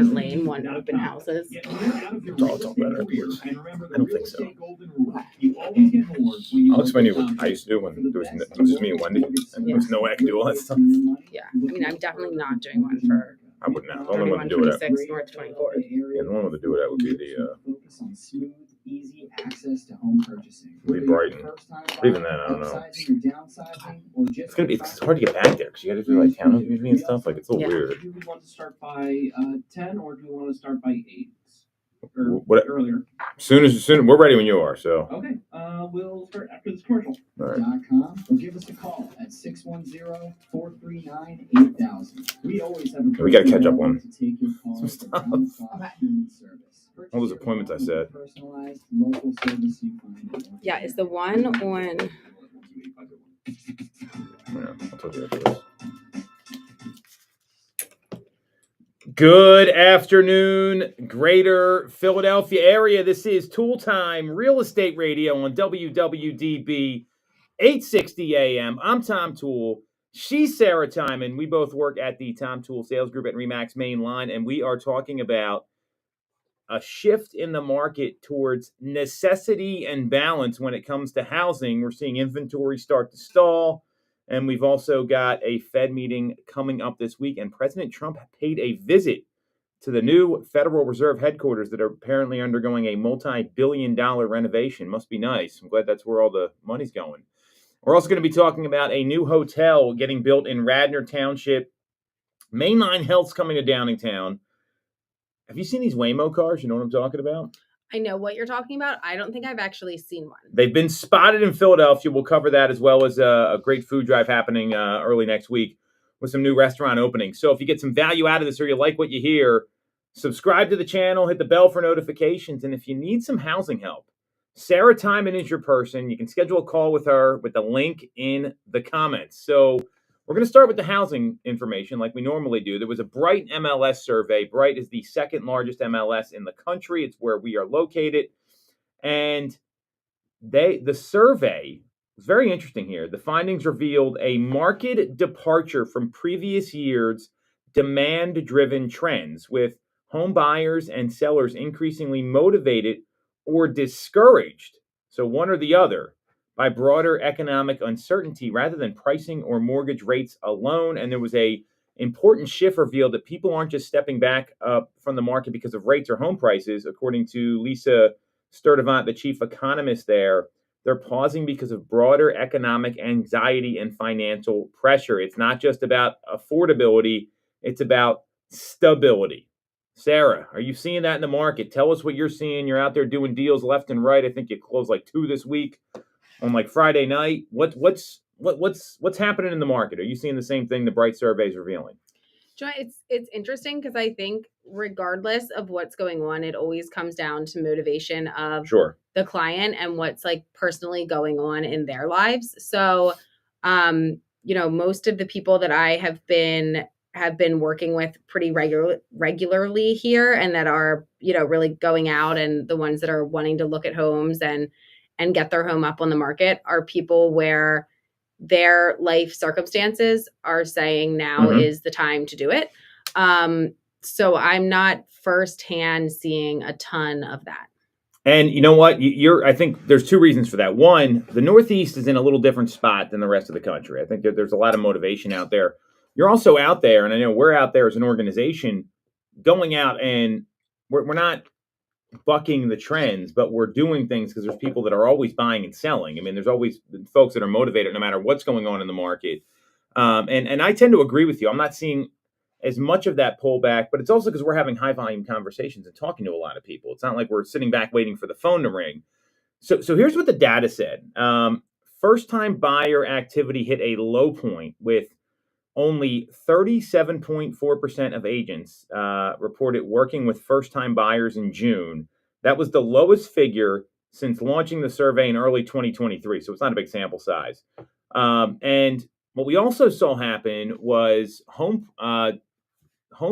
Front Lane want open houses. I'll talk about our peers. I don't think so. I'll explain to you what I used to do when it was just me and Wendy, and there was no way I could do all that stuff. Yeah, I mean, I'm definitely not doing one for. I would not. The only one to do it at. North 24th. Yeah, the only one to do it at would be the. Easy access to home purchasing. Be Brighton. Even then, I don't know. It's hard to get back there because you got to do like town meeting and stuff. Like it's a little weird. Do we want to start by 10 or do we want to start by 8? Or what, earlier? Soon we're ready when you are. So. Okay. We'll start after this commercial. All right. .com or give us a call at 610-439-8000. We always have a. We got to catch up on some stuff. All those appointments I said. Yeah, is the one on. Yeah, I'll tell you after this. Good afternoon, Greater Philadelphia area. This is Toole Time Real Estate Radio on WWDB 860 AM. I'm Tom Toole. She's Sarah Timon. We both work at the Tom Toole Sales Group at RE/MAX Main Line, and we are talking about a shift in the market towards necessity and balance when it comes to housing. We're seeing inventory start to stall. And we've also got a Fed meeting coming up this week. And President Trump paid a visit to the new Federal Reserve headquarters that are apparently undergoing a multi-billion-dollar renovation. Must be nice. I'm glad that's where all the money's going. We're also going to be talking about a new hotel getting built in Radnor Township. Mainline Health's coming to Downingtown. Have you seen these Waymo cars? You know what I'm talking about? I know what you're talking about. I don't think I've actually seen one. They've been spotted in Philadelphia. We'll cover that as well as a great food drive happening early next week with some new restaurant openings. So if you get some value out of this or you like what you hear, subscribe to the channel, hit the bell for notifications. And if you need some housing help, Sarah Timon is your person. You can schedule a call with her with the link in the comments. So we're going to start with the housing information like we normally do. There was a Bright MLS survey. Bright is the second largest MLS in the country. It's where we are located. And the survey was very interesting here. The findings revealed a marked departure from previous years' demand-driven trends, with home buyers and sellers increasingly motivated or discouraged, so one or the other, by broader economic uncertainty rather than pricing or mortgage rates alone. And there was a important shift revealed that people aren't just stepping back from the market because of rates or home prices. According to Lisa Sturdivant, the chief economist there, they're pausing because of broader economic anxiety and financial pressure. It's not just about affordability, it's about stability. Sarah, are you seeing that in the market? Tell us what you're seeing. You're out there doing deals left and right. I think you closed like 2 this week. On like Friday night, what's happening in the market? Are you seeing the same thing the Bright survey is revealing? Joy, it's interesting because I think regardless of what's going on, it always comes down to motivation of the client and what's like personally going on in their lives. So, most of the people that I have been working with pretty regularly here and that are, really going out, and the ones that are wanting to look at homes and get their home up on the market are people where their life circumstances are saying now is the time to do it. So I'm not firsthand seeing a ton of that. And you know what? I think there's 2 reasons for that. One, the Northeast is in a little different spot than the rest of the country. I think that there's a lot of motivation out there. You're also out there, and I know we're out there as an organization going out, and we're not bucking the trends, but we're doing things because there's people that are always buying and selling. I mean, there's always folks that are motivated no matter what's going on in the market. And I tend to agree with you. I'm not seeing as much of that pullback, but it's also because we're having high volume conversations and talking to a lot of people. It's not like we're sitting back waiting for the phone to ring. So here's what the data said. First time buyer activity hit a low point with only 37.4% of agents reported working with first-time buyers in June. That was the lowest figure since launching the survey in early 2023, so it's not a big sample size. And what we also saw happen was home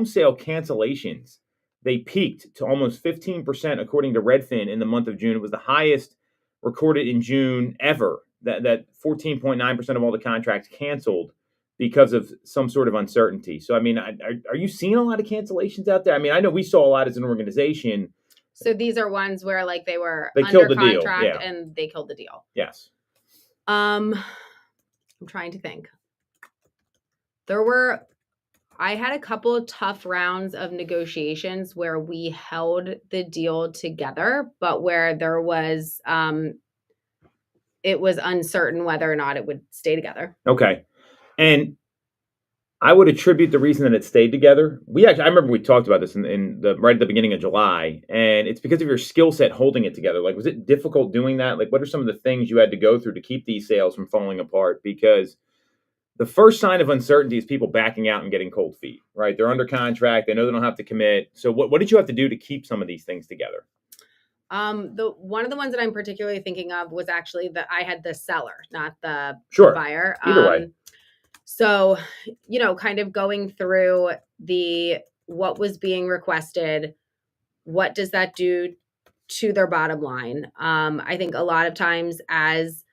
sale cancellations. They peaked to almost 15%, according to Redfin, in the month of June. It was the highest recorded in June ever. That 14.9% of all the contracts canceled because of some sort of uncertainty. So, I mean, are you seeing a lot of cancellations out there? I mean, I know we saw a lot as an organization. So these are ones where like they were They under killed the deal, contract yeah. and they killed the deal. Yes. I'm trying to think. I had a couple of tough rounds of negotiations where we held the deal together, but where there was, it was uncertain whether or not it would stay together. Okay. And I would attribute the reason that it stayed together. I remember we talked about this right at the beginning of July, and it's because of your skill set holding it together. Like, was it difficult doing that? Like, what are some of the things you had to go through to keep these sales from falling apart? Because the first sign of uncertainty is people backing out and getting cold feet, right? They're under contract. They know they don't have to commit. So what did you have to do to keep some of these things together? The one of the ones that I'm particularly thinking of was actually that I had the seller, not the Sure. buyer. Either way. So, kind of going through what was being requested, what does that do to their bottom line? I think a lot of times as,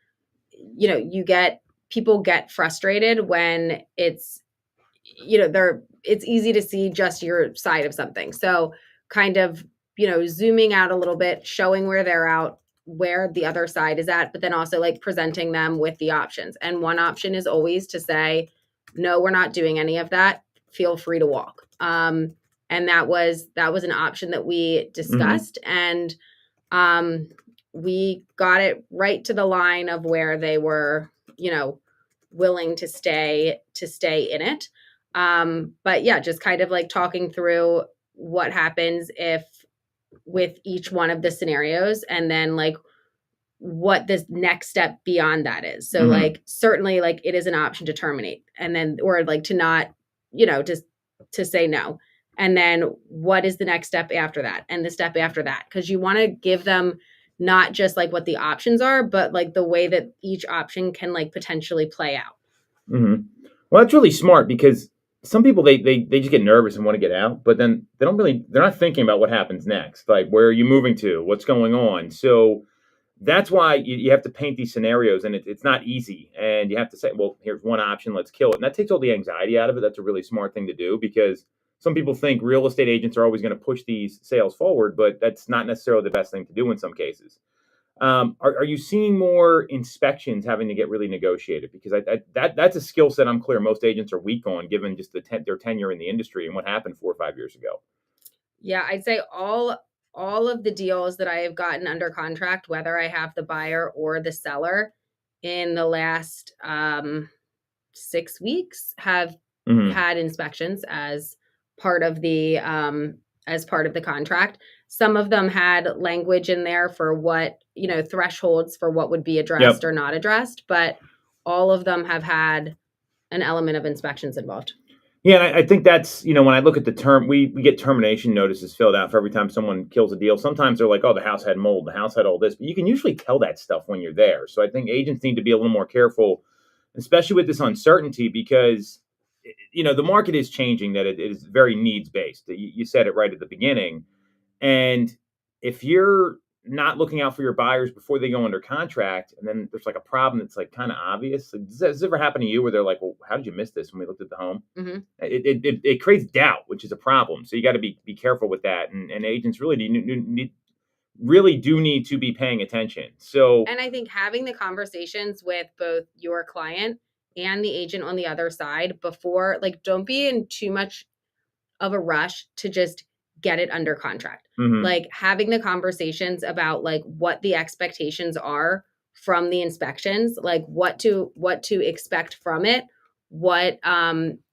people get frustrated when it's easy to see just your side of something. So kind of, zooming out a little bit, showing where the other side is at, but then also like presenting them with the options. And one option is always to say, no, we're not doing any of that. Feel free to walk. And that was an option that we discussed. And we got it right to the line of where they were, willing to stay in it. But yeah, just kind of like talking through what happens if with each one of the scenarios, and then like what the next step beyond that is. So like certainly like it is an option to terminate, and then or like to not, just to say no. And then what is the next step after that, and the step after that, because you want to give them not just like what the options are, but like the way that each option can like potentially play out. Well, that's really smart, because some people they just get nervous and want to get out, but then they're not thinking about what happens next. Like, where are you moving to? What's going on? So that's why you have to paint these scenarios, and it's not easy. And you have to say, well, here's one option, let's kill it. And that takes all the anxiety out of it. That's a really smart thing to do, because some people think real estate agents are always going to push these sales forward, but that's not necessarily the best thing to do in some cases. Are you seeing more inspections having to get really negotiated? Because that's a skill set I'm clear most agents are weak on, given just their tenure in the industry and what happened 4 or 5 years ago. Yeah, I'd say all of the deals that I have gotten under contract, whether I have the buyer or the seller, in the last 6 weeks have had inspections as part of the contract. Some of them had language in there for what, thresholds for what would be addressed or not addressed, but all of them have had an element of inspections involved. Yeah, and I think that's, when I look at the term, we get termination notices filled out for every time someone kills a deal. Sometimes they're like, oh, the house had mold, the house had all this, but you can usually tell that stuff when you're there. So I think agents need to be a little more careful, especially with this uncertainty, because, the market is changing, that it is very needs-based. You said it right at the beginning. And if you're not looking out for your buyers before they go under contract, and then there's like a problem that's like kind of obvious. Like, does this ever happen to you where they're like, well, how did you miss this when we looked at the home? It creates doubt, which is a problem. So you got to be careful with that. And agents really do need to be paying attention. So, and I think having the conversations with both your client and the agent on the other side before, like, don't be in too much of a rush to just get it under contract. Like, having the conversations about like what the expectations are from the inspections, like what to expect from it, what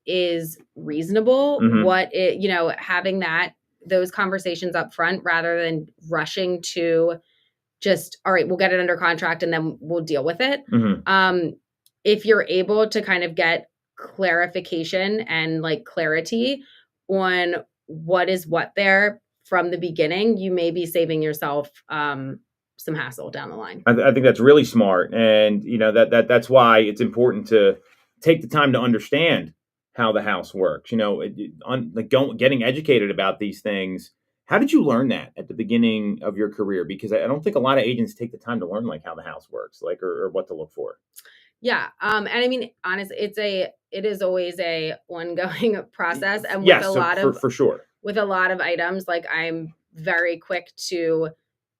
is reasonable, what it, having those conversations up front rather than rushing to just, all right, we'll get it under contract and then we'll deal with it. If you're able to kind of get clarification and like clarity on what is what there from the beginning, you may be saving yourself some hassle down the line. I think that's really smart. And, that's why it's important to take the time to understand how the house works, getting educated about these things. How did you learn that at the beginning of your career? Because I don't think a lot of agents take the time to learn like how the house works, like, or what to look for. Yeah. And I mean, honestly, it is always a ongoing process. And with Yes, a so lot of, for sure. with a lot of items, like I'm very quick to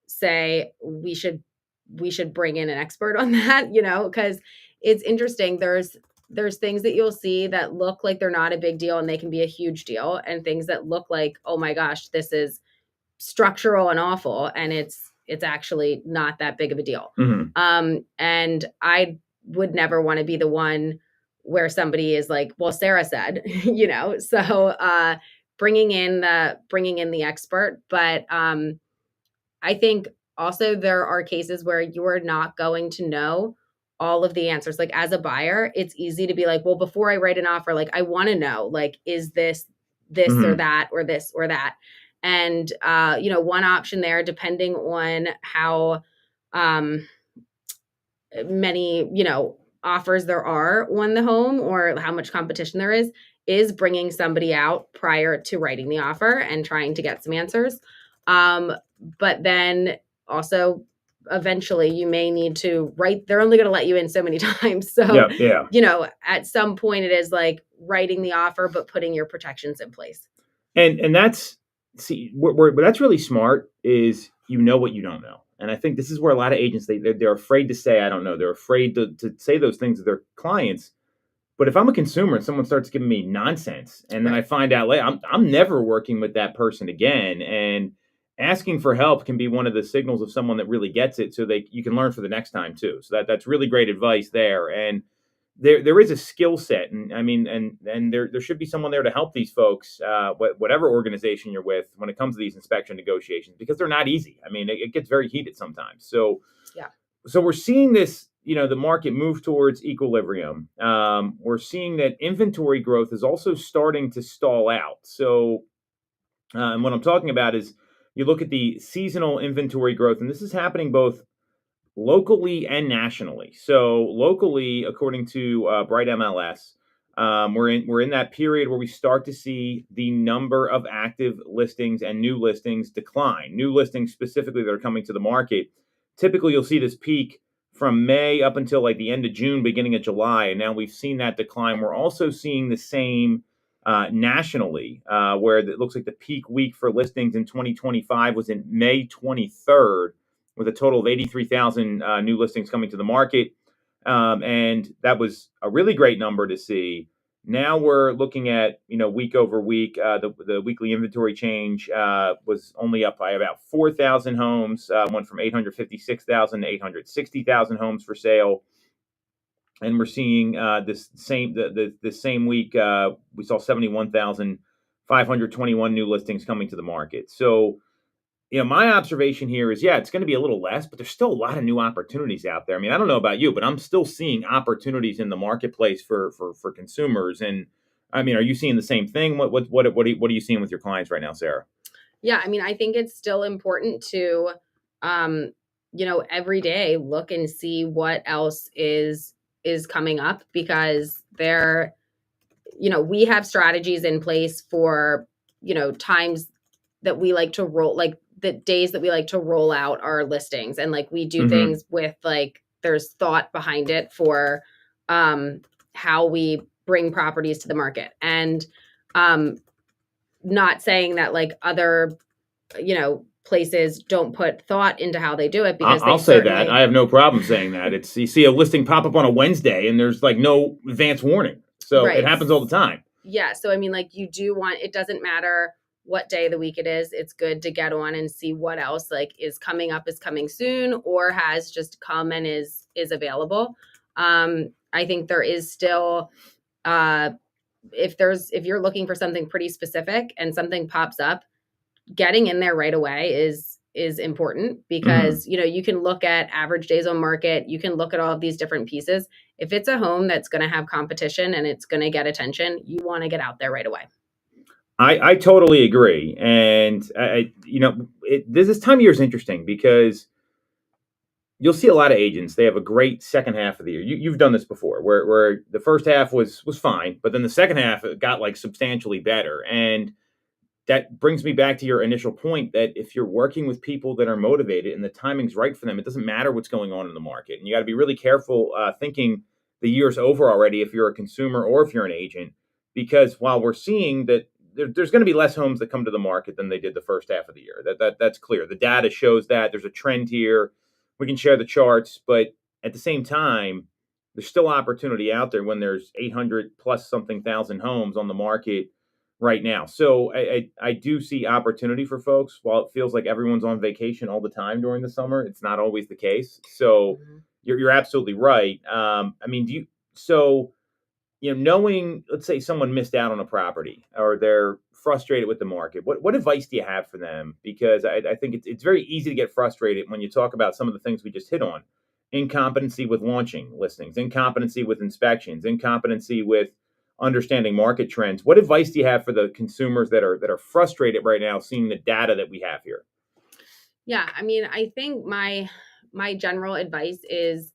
say we should bring in an expert on that, because it's interesting. There's things that you'll see that look like they're not a big deal and they can be a huge deal, and things that look like, oh my gosh, this is structural and awful, and it's actually not that big of a deal. And I would never want to be the one where somebody is like, well, Sarah said, so bringing in the expert. But I think also there are cases where you're not going to know all of the answers. Like as a buyer, it's easy to be like, well, before I write an offer, like I want to know, like, is this or that, or this or that? And one option there, depending on how many, offers there are on the home or how much competition there is bringing somebody out prior to writing the offer and trying to get some answers. But then also eventually you may need to write, they're only going to let you in so many times. So, at some point it is like writing the offer, but putting your protections in place. And that's, see, where that's really smart is, what you don't know. And I think this is where a lot of agents, they're afraid to say, I don't know. They're afraid to say those things to their clients. But if I'm a consumer and someone starts giving me nonsense, and then I find out later, I'm never working with that person again. And asking for help can be one of the signals of someone that really gets it, so you can learn for the next time too. So that's really great advice there. And there is a skill set, and I mean, and there should be someone there to help these folks, whatever organization you're with, when it comes to these inspection negotiations, because they're not easy. I mean, it gets very heated sometimes. So we're seeing this, the market move towards equilibrium. We're seeing that inventory growth is also starting to stall out. So, and what I'm talking about is, you look at the seasonal inventory growth, and this is happening both locally and nationally. So locally, according to Bright MLS, we're in that period where we start to see the number of active listings and new listings decline. New listings specifically that are coming to the market. Typically, you'll see this peak from May up until like the end of June, beginning of July, and now we've seen that decline. We're also seeing the same nationally, where it looks like the peak week for listings in 2025 was in May 23rd, with a total of 83,000 new listings coming to the market. And that was a really great number to see. Now we're looking at, week over week, the weekly inventory change was only up by about 4,000 homes, went from 856,000 to 860,000 homes for sale. And we're seeing this same the same week, we saw 71,521 new listings coming to the market. So, my observation here is, it's going to be a little less, but there's still a lot of new opportunities out there. I mean, I don't know about you, but I'm still seeing opportunities in the marketplace for consumers. And I mean, are you seeing the same thing? What are you seeing with your clients right now, Sarah? Yeah, I mean, I think it's still important to, every day look and see what else is coming up, because we have strategies in place for, times that we like to roll, like the days that we like to roll out our listings, and like we do things with, like, there's thought behind it for how we bring properties to the market. And not saying that like other places don't put thought into how they do it, because I'll say that. I have no problem saying that. It's, you see a listing pop up on a Wednesday and there's like no advance warning. So it happens all the time. Yeah. So, I mean, like, you do want, it doesn't matter what day of the week it is. It's good to get on and see what else like is coming up, is coming soon, or has just come and is available. I think there is still, if you're looking for something pretty specific and something pops up, getting in there right away is important, because you can look at average days on market, you can look at all of these different pieces. If it's a home that's going to have competition and it's going to get attention, you want to get out there right away. I totally agree. And this time of year is interesting, because you'll see a lot of agents, they have a great second half of the year. You've done this before, where the first half was fine, but then the second half it got like substantially better. And that brings me back to your initial point, that if you're working with people that are motivated and the timing's right for them, it doesn't matter what's going on in the market. And you got to be really careful thinking the year's over already if you're a consumer or if you're an agent, because while we're seeing that there's going to be less homes that come to the market than they did the first half of the year. That's clear. The data shows that. There's a trend here. We can share the charts, but at the same time, there's still opportunity out there when there's 800 plus something thousand homes on the market right now. So I do see opportunity for folks. While it feels like everyone's on vacation all the time during the summer, it's not always the case. So you're absolutely right. I mean, knowing, let's say someone missed out on a property or they're frustrated with the market, what advice do you have for them? Because I think it's very easy to get frustrated when you talk about some of the things we just hit on: incompetency with launching listings, incompetency with inspections, incompetency with understanding market trends. What advice do you have for the consumers that are frustrated right now seeing the data that we have here? Yeah, I mean, I think my general advice is,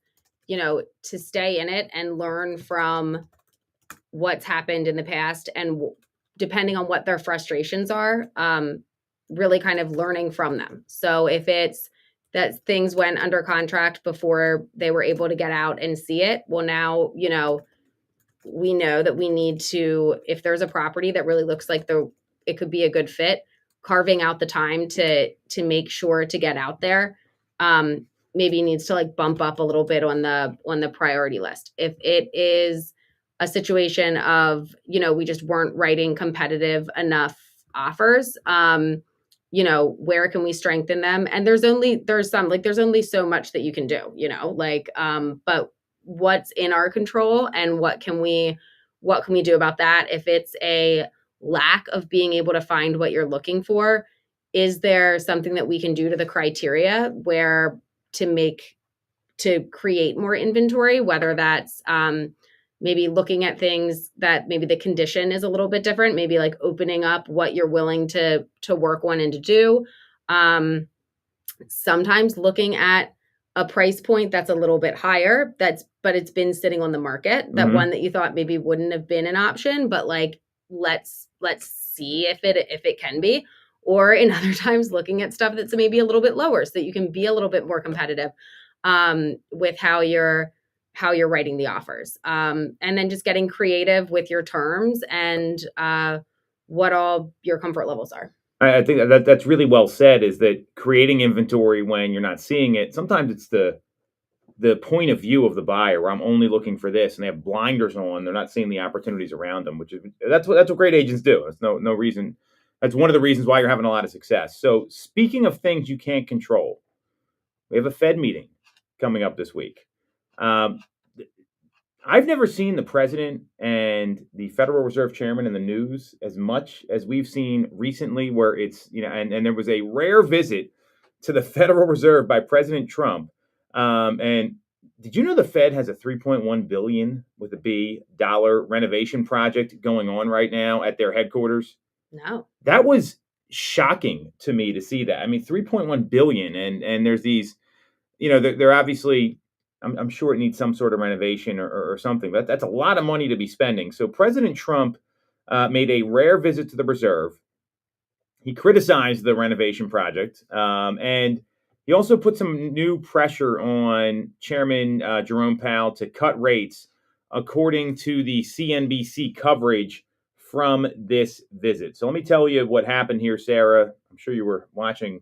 to stay in it and learn from what's happened in the past, and depending on what their frustrations are, really kind of learning from them. So if it's that things went under contract before they were able to get out and see it, well, now, we know that we need to, if there's a property that really looks like it could be a good fit, carving out the time to make sure to get out there, maybe needs to like bump up a little bit on the priority list. If it is a situation of, we just weren't writing competitive enough offers, where can we strengthen them? And there's only so much that you can do, but what's in our control and what can we do about that? If it's a lack of being able to find what you're looking for, is there something that we can do to the criteria where to create more inventory, whether that's maybe looking at things that maybe the condition is a little bit different, maybe like opening up what you're willing to work on and to do. Sometimes looking at a price point that's a little bit higher, but it's been sitting on the market, that one that you thought maybe wouldn't have been an option, but like, let's see if it can be. Or in other times, looking at stuff that's maybe a little bit lower so that you can be a little bit more competitive with how you're writing the offers. And then just getting creative with your terms and what all your comfort levels are. I think that's really well said, is that creating inventory when you're not seeing it, sometimes it's the point of view of the buyer where I'm only looking for this and they have blinders on. They're not seeing the opportunities around them, that's what great agents do. It's no reason. That's one of the reasons why you're having a lot of success. So speaking of things you can't control, we have a Fed meeting coming up this week. I've never seen the president and the Federal Reserve Chairman in the news as much as we've seen recently, where it's, and there was a rare visit to the Federal Reserve by President Trump. And did you know the Fed has a $3.1 billion with a B dollar renovation project going on right now at their headquarters? No. That was shocking to me to see that. I mean, 3.1 billion, and there's these, they're obviously, I'm sure it needs some sort of renovation or something, but that's a lot of money to be spending. So President Trump made a rare visit to the Reserve. He criticized the renovation project, and he also put some new pressure on Chairman Jerome Powell to cut rates, according to the CNBC coverage from this visit. So let me tell you what happened here, Sarah. I'm sure you were watching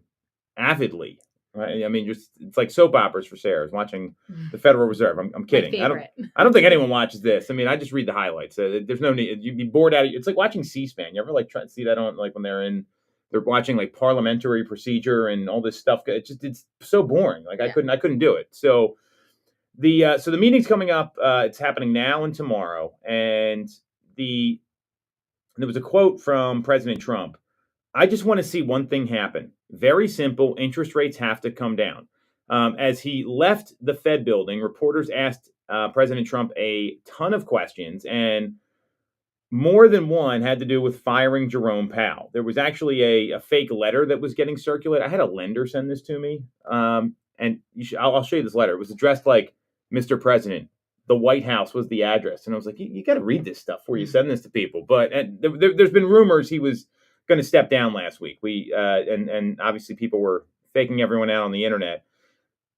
avidly. Right? I mean, it's like soap operas for Sarah, watching the Federal Reserve. I'm kidding. I don't think anyone watches this. I mean, I just read the highlights. There's no need. You'd be bored out of it. It's like watching C-SPAN. You ever like try to see that on, like when they're watching like parliamentary procedure and all this stuff? It's so boring. Like I couldn't do it. So the meeting's coming up. It's happening now and tomorrow. And there was a quote from President Trump. I just want to see one thing happen. Very simple. Interest rates have to come down. As he left the Fed building, reporters asked President Trump a ton of questions, and more than one had to do with firing Jerome Powell. There was actually a fake letter that was getting circulated. I had a lender send this to me, and I'll show you this letter. It was addressed like, Mr. President, the White House was the address. And I was like, you got to read this stuff before you send this to people. But there's been rumors he was going to step down last week. And obviously people were faking everyone out on the internet.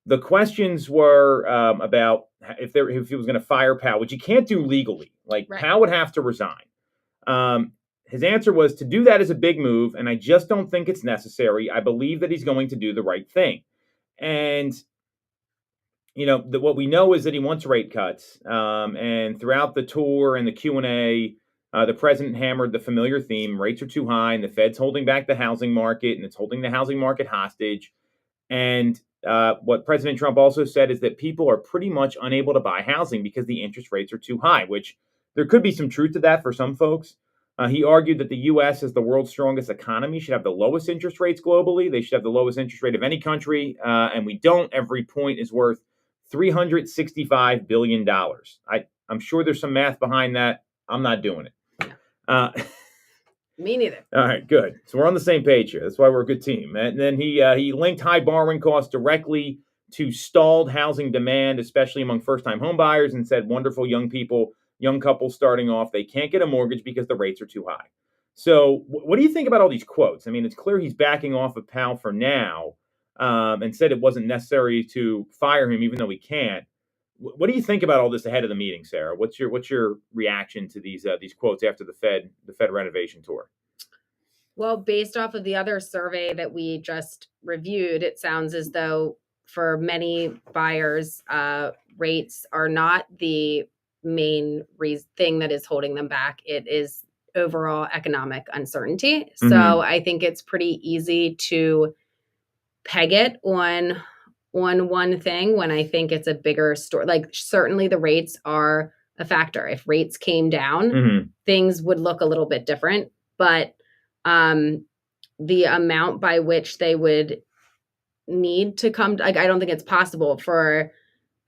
the questions were about if he was going to fire Powell, which he can't do legally. Like Right. Powell would have to resign. His answer was to do that is a big move, and I just don't think it's necessary. I believe that he's going to do the right thing. And what we know is that he wants rate cuts. And throughout the tour and the Q&A, the president hammered the familiar theme: rates are too high, and the Fed's holding back the housing market, and it's holding the housing market hostage. And what President Trump also said is that people are pretty much unable to buy housing because the interest rates are too high, which there could be some truth to that for some folks. He argued that the U.S., as the world's strongest economy, should have the lowest interest rates globally. They should have the lowest interest rate of any country, and we don't. Every point is worth $365 billion. I'm sure there's some math behind that. I'm not doing it. Me neither. All right, good. So we're on the same page here. That's why we're a good team. And then he linked high borrowing costs directly to stalled housing demand, especially among first-time home buyers, and said wonderful young couples starting off, they can't get a mortgage because the rates are too high. So what do you think about all these quotes? I mean, it's clear he's backing off of Powell for now, and said it wasn't necessary to fire him, even though he can't. What do you think about all this ahead of the meeting, Sarah? What's your reaction to these quotes after the Fed renovation tour? Well, based off of the other survey that we just reviewed, it sounds as though for many buyers, rates are not the main thing that is holding them back. It is overall economic uncertainty. Mm-hmm. So I think it's pretty easy to peg it on one thing when I think it's a bigger story. Like certainly the rates are a factor. If rates came down, mm-hmm. things would look a little bit different. But the amount by which they would need to come, like I don't think it's possible for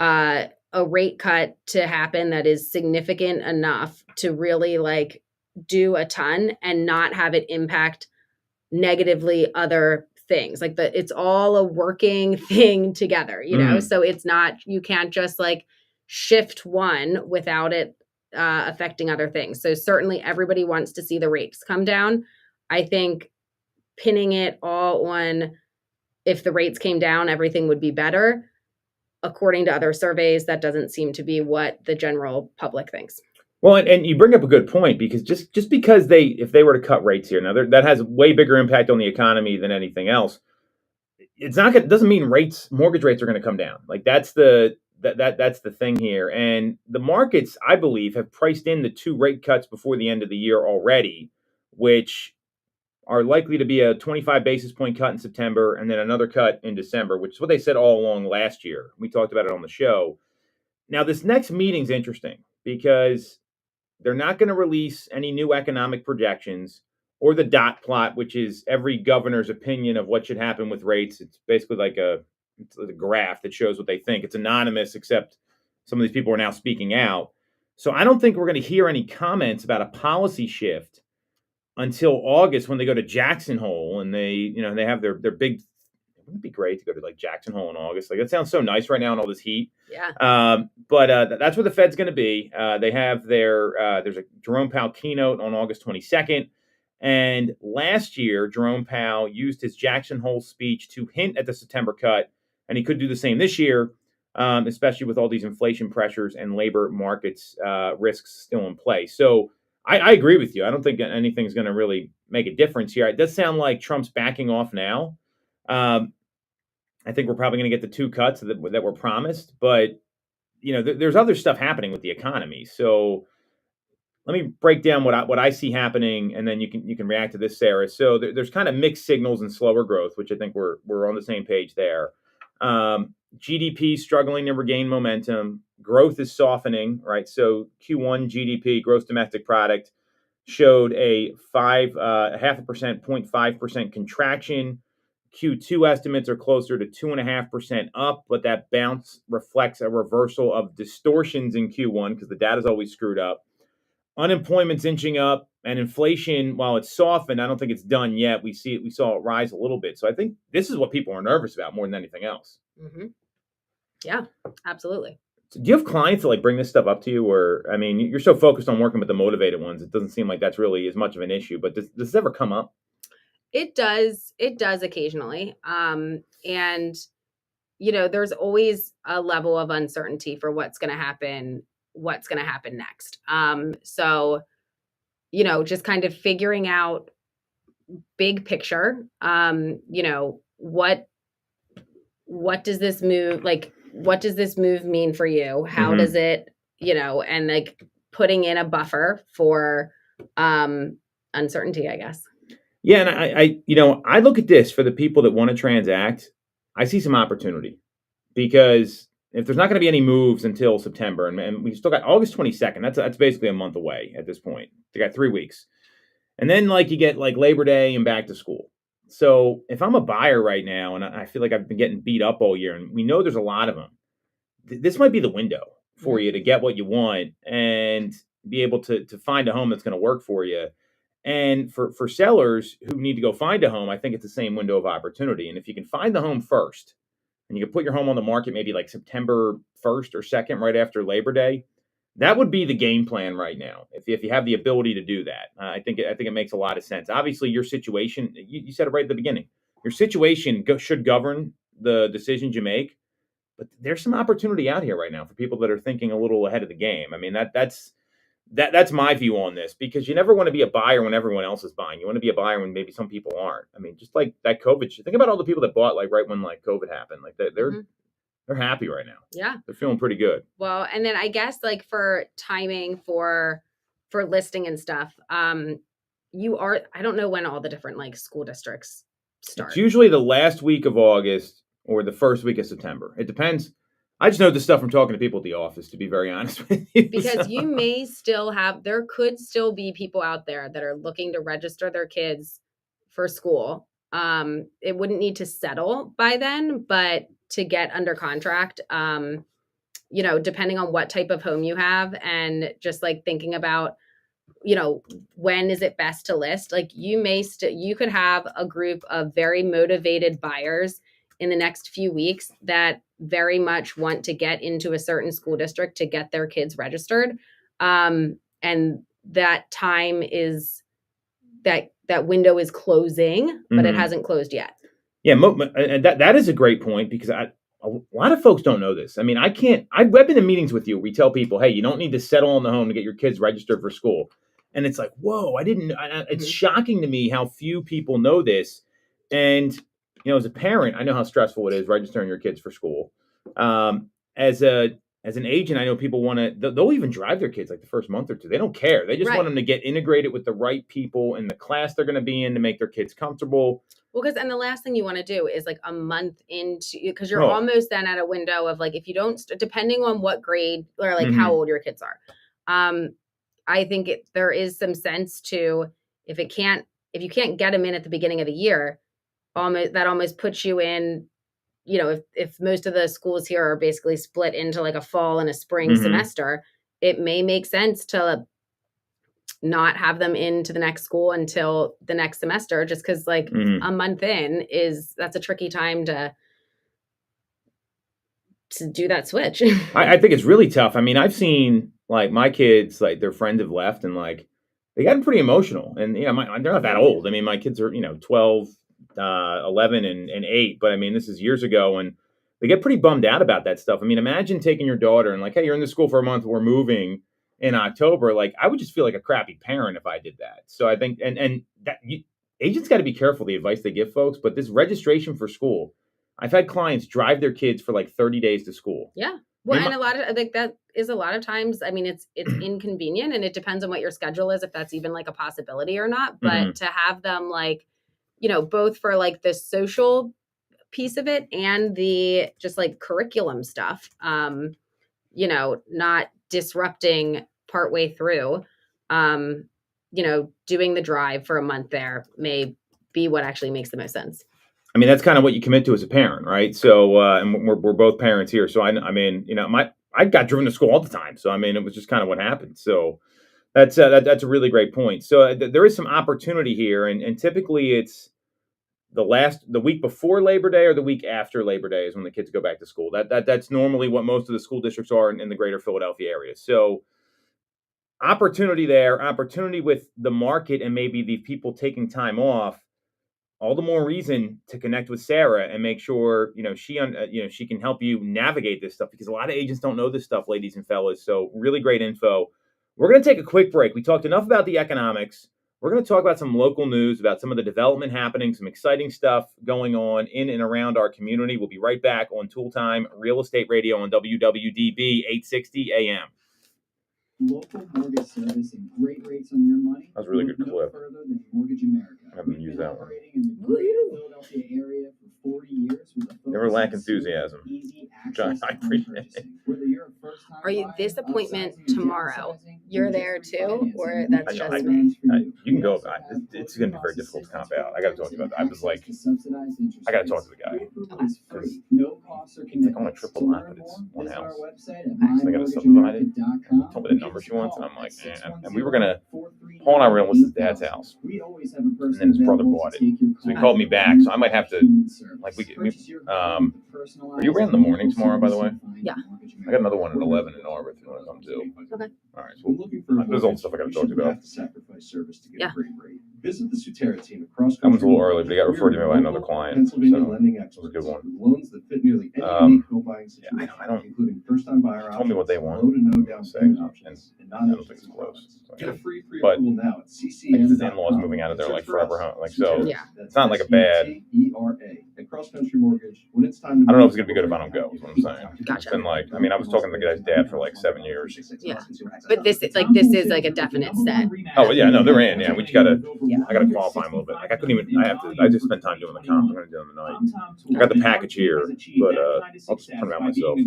a rate cut to happen that is significant enough to really like do a ton and not have it impact negatively other things. Like it's all a working thing together, so it's not, you can't just like shift one without it affecting other things. So certainly everybody wants to see the rates come down. I think pinning it all on if the rates came down, everything would be better. According to other surveys, that doesn't seem to be what the general public thinks. Well, and you bring up a good point, because just because if they were to cut rates here, now that has way bigger impact on the economy than anything else. It's not doesn't mean mortgage rates are going to come down. Like that's the thing here. And the markets, I believe, have priced in the 2 rate cuts before the end of the year already, which are likely to be a 25 basis point cut in September and then another cut in December, which is what they said all along last year. We talked about it on the show. Now, this next meeting's interesting because they're not going to release any new economic projections or the dot plot, which is every governor's opinion of what should happen with rates. It's basically like a graph that shows what they think. It's anonymous, except some of these people are now speaking out. So I don't think we're going to hear any comments about a policy shift until August, when they go to Jackson Hole and they have their big. Wouldn't it be great to go to like Jackson Hole in August? Like that sounds so nice right now in all this heat. Yeah. But that's where the Fed's going to be. They have there's a Jerome Powell keynote on August 22nd. And last year, Jerome Powell used his Jackson Hole speech to hint at the September cut, and he could do the same this year, especially with all these inflation pressures and labor markets risks still in play. So I agree with you. I don't think anything's going to really make a difference here. It does sound like Trump's backing off now. I think we're probably going to get the 2 cuts that were promised, but there's other stuff happening with the economy. So let me break down what I see happening, and then you can react to this, Sarah. So there's kind of mixed signals and slower growth, which I think we're on the same page there. GDP struggling to regain momentum. Growth is softening, right? So Q1 GDP, gross domestic product, showed a 0.5% contraction. Q2 estimates are closer to 2.5% up, but that bounce reflects a reversal of distortions in Q1 because the data is always screwed up. Unemployment's inching up, and inflation, while it's softened, I don't think it's done yet. We saw it rise a little bit. So I think this is what people are nervous about more than anything else. Mm-hmm. Yeah, absolutely. So do you have clients that like bring this stuff up to you, or I mean, you're so focused on working with the motivated ones, it doesn't seem like that's really as much of an issue. But does this ever come up? It does occasionally. And there's always a level of uncertainty for what's going to happen next. So, just kind of figuring out big picture, what does this move mean for you? How does it, and like putting in a buffer for uncertainty, I guess. Yeah, and I look at this for the people that want to transact. I see some opportunity because if there's not going to be any moves until September, and we still got August 22nd, that's basically a month away at this point. They got 3 weeks, and then like you get like Labor Day and back to school. So if I'm a buyer right now, and I feel like I've been getting beat up all year, and we know there's a lot of them, this might be the window for you to get what you want and be able to find a home that's going to work for you. And for sellers who need to go find a home, I think it's the same window of opportunity. And if you can find the home first, and you can put your home on the market maybe like September 1st or 2nd, right after Labor Day, that would be the game plan right now. If you have the ability to do that, I think it makes a lot of sense. Obviously, your situation, you said it right at the beginning. Your situation should govern the decisions you make, but there's some opportunity out here right now for people that are thinking a little ahead of the game. I mean, that's my view on this, because you never want to be a buyer when everyone else is buying. You want to be a buyer when maybe some people aren't. I mean, just like that COVID shit. Think about all the people that bought like right when like COVID happened. Like they're happy right now. Yeah. They're feeling pretty good. Well, and then I guess like for timing for listing and stuff, I don't know when all the different like school districts start. It's usually the last week of August or the first week of September. It depends. I just know this stuff from talking to people at the office, to be very honest with you. Because you may still there could still be people out there that are looking to register their kids for school. It wouldn't need to settle by then, but to get under contract, depending on what type of home you have, and just like thinking about, when is it best to list? Like you could have a group of very motivated buyers in the next few weeks that very much want to get into a certain school district to get their kids registered. And that time is that window is closing, but it hasn't closed yet. Yeah. And that is a great point, because a lot of folks don't know this. I mean, I've been in meetings with you. We tell people, hey, you don't need to settle on the home to get your kids registered for school. And it's like, whoa, it's shocking to me how few people know this. And, as a parent, I know how stressful it is registering your kids for school. As an agent, I know people they'll even drive their kids like the first month or two. They don't care. They just want them to get integrated with the right people in the class they're going to be in to make their kids comfortable. Well, and the last thing you want to do is like a month into, because you're almost then at a window of like, if you don't, depending on what grade or like how old your kids are. I think there is some sense to, if you can't get them in at the beginning of the year, that almost puts you in, if most of the schools here are basically split into like a fall and a spring semester, it may make sense to not have them into the next school until the next semester, just because like a month in that's a tricky time to do that switch. I think it's really tough. I mean, I've seen like my kids, like their friends have left and like they got pretty emotional, and they're not that old. I mean, my kids are 12, 11 and 8, but I mean, this is years ago, and they get pretty bummed out about that stuff. I mean, imagine taking your daughter and like, hey, you're in the school for a month, we're moving in October. Like, I would just feel like a crappy parent if I did that. So I think, and that agents got to be careful the advice they give folks. But this registration for school, I've had clients drive their kids for like 30 days to school. Yeah. Well, and that is a lot of times, I mean, it's inconvenient, and it depends on what your schedule is, if that's even like a possibility or not. But to have them like, both for like the social piece of it and the just like curriculum stuff, not disrupting partway through, doing the drive for a month there may be what actually makes the most sense. I mean, that's kind of what you commit to as a parent, right? So, and we're both parents here. So I mean, I got driven to school all the time. So, I mean, it was just kind of what happened. So that's a really great point. So there is some opportunity here. And typically it's the week before Labor Day or the week after Labor Day is when the kids go back to school. That's normally what most of the school districts are in the greater Philadelphia area. So opportunity with the market and maybe the people taking time off. all the more reason to connect with Sarah and make sure, she can help you navigate this stuff, because a lot of agents don't know this stuff, ladies and fellas. So really great info. We're going to take a quick break. We talked enough about the economics. We're going to talk about some local news, about some of the development happening, some exciting stuff going on in and around our community. We'll be right back on Toole Time Real Estate Radio on WWDB 860 AM. Local mortgage service and great rates on your money. That was a really good No clip. further than Mortgage America. I haven't used that one. Operating in the greater Philadelphia area for 40 years with a Never lack enthusiasm. Easy John, I appreciate it. Whether you're a first-time Are you buyer, this appointment upsizing or tomorrow? downsizing, You're or there just too, refinancing, or that's we just have me? plans for you. You can We go. also have It's going to be very closing difficult to cost comp out. I got to talk to you about that. I was like, access to subsidized interest I got to talk rates. to the guy. Your approval is free. No costs or commitments. I want a triple To lot, learn but it's more, one visit our house. website at So I got to subdivide it. mymortgageamerica.com. Told me the Give number us she a wants, call and I'm like, at and we were gonna. 610-438-8000. Paul and I were gonna list the dad's house, We always have a person and then his brother available bought to it. take your So he call. called me back. So I might have to. Like Are you around in the morning tomorrow, by the way? Yeah. I got another one at 11 in Arbor if you want to come too. Okay. All right. So there's all the stuff I got to talk to you about. Yeah. Visit the Sutera team across. That one's a little early, but he got referred to me by another client. So Pennsylvania lending it was a good one. Loans that fit nearly any unique home-buying situation, I don't. including first-time buyer Told me what they want. low to no down Say, payment and options, and I don't think it's close. So, Get a free But approval now at CCN. like his in-laws moving out of there like forever, huh? Like so. Yeah. It's not like a bad. SUTERA at Cross Country Mortgage. When it's time to I don't know if it's gonna be good if I don't go. Is what I'm saying. Gotcha. It's been like, I mean, I was talking to the guy's dad for like 7 years. Yeah. But this is like a definite set. Oh yeah, no, they're in. Yeah, we just gotta. Yeah. I gotta qualify them a little bit. Like I couldn't even. I just spent time doing the comp. I'm gonna do them tonight. I got the package here, but I'll just print them out myself.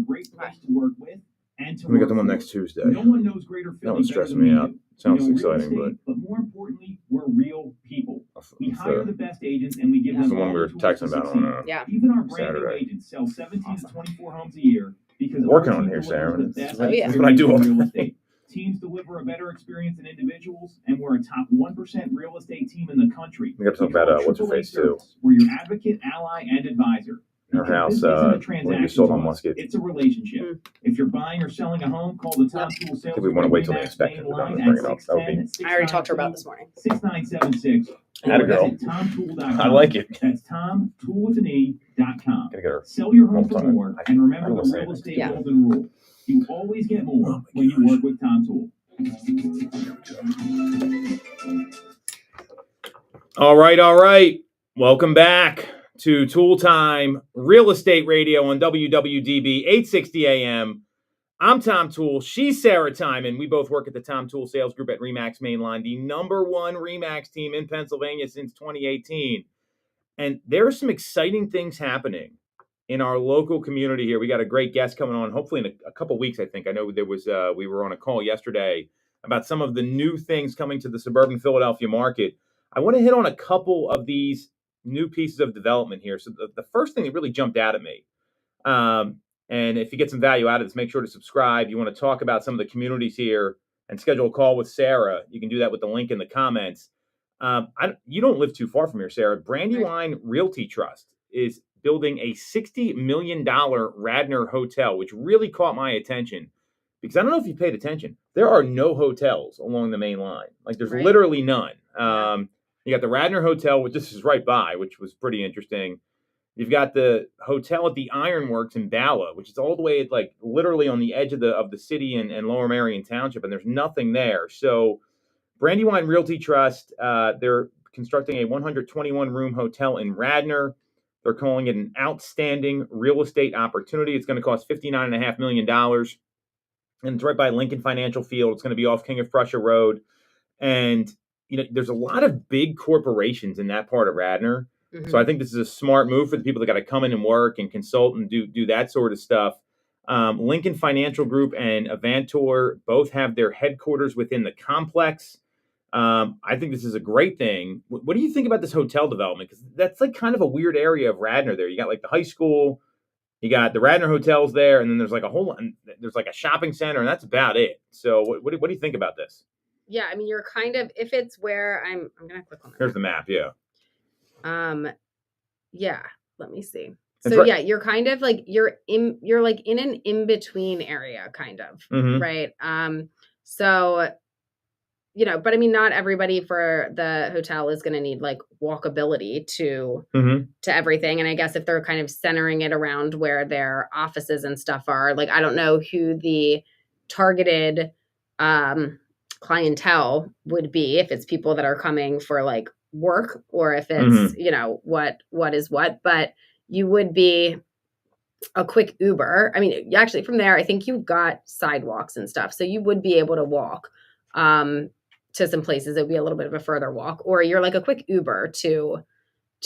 We got the one next Tuesday. No one knows greater That Philly one's better stressing than me we out. do. Sounds Real exciting, estate, but more importantly, we're real people. We it's hire the best agents and we give it's them the one all we were the tools to texting about succeed. on. Yeah. Even our brand new Saturday. agents sell 17 to 24 homes a year because Working our on team here, delivers Sarah. the That's best what I do. experience in real estate. Teams deliver a better experience in individuals, and we're a top 1% real estate team in the country. We got to talk about what's her AAA face too. service. We're your advocate, ally, and advisor. Her Because house, this isn't a when you transaction sold to on us. Musket. It's a relationship. If you're buying or selling a home, call the Tom Toole sales. I think we want to wait till the Remax inspection main is done line to bring it at up. That would be. 610 I already talked to her about this morning. 6976. Atta girl. Visit TomToole.com. I like it. That's TomToole.com. Gotta get her. Sell your home for Hold on. more, I and don't remember wanna the say real it. estate Yeah. golden rule. You always get more Oh my when you work with Tom Toole. All right. Welcome back to Toole Time Real Estate Radio on WWDB 860 AM. I'm Tom Toole. She's Sarah Timon. We both work at the Tom Toole Sales Group at Remax Mainline, the #1 Remax team in Pennsylvania since 2018. And there are some exciting things happening in our local community here. We got a great guest coming on, hopefully in a couple weeks, I think. I know there was we were on a call yesterday about some of the new things coming to the suburban Philadelphia market. I want to hit on a couple of these new pieces of development here. So the first thing that really jumped out at me, and if you get some value out of this, make sure to subscribe. You want to talk about some of the communities here and schedule a call with Sarah, you can do that with the link in the comments. You don't live too far from here, Sarah. Brandywine Realty Trust is building a $60 million Radnor hotel, which really caught my attention because I don't know if you paid attention. There are no hotels along the main line. Like there's Right. literally none. You got the Radnor Hotel, which this is right by, which was pretty interesting. You've got the hotel at the Ironworks in Bala, which is all the way like literally on the edge of the city and Lower Merion Township, and there's nothing there. So Brandywine Realty Trust, they're constructing a 121-room hotel in Radnor. They're calling it an outstanding real estate opportunity. It's going to cost $59.5 million. And it's right by Lincoln Financial Field. It's going to be off King of Prussia Road. And, there's a lot of big corporations in that part of Radnor. Mm-hmm. So I think this is a smart move for the people that got to come in and work and consult and do that sort of stuff. Lincoln Financial Group and Avantor both have their headquarters within the complex. I think this is a great thing. What do you think about this hotel development? Because that's like kind of a weird area of Radnor there. You got like the high school, you got the Radnor hotels there, and then there's like there's like a shopping center, and that's about it. So what do you think about this? Yeah, I mean, you're kind of, if it's where I'm gonna click on Here's the map. Yeah. Yeah, let me see. That's So right. yeah, you're kind of like you're like in an in-between area, kind of, Mhm. right? So you know, but I mean, not everybody for the hotel is going to need like walkability to everything. And I guess if they're kind of centering it around where their offices and stuff are, like, I don't know who the targeted clientele would be, if it's people that are coming for like work or if it's, you know, what is what, but you would be a quick Uber. I mean, actually from there, I think you've got sidewalks and stuff. So you would be able to walk to some places. It would be a little bit of a further walk, or you're like a quick Uber to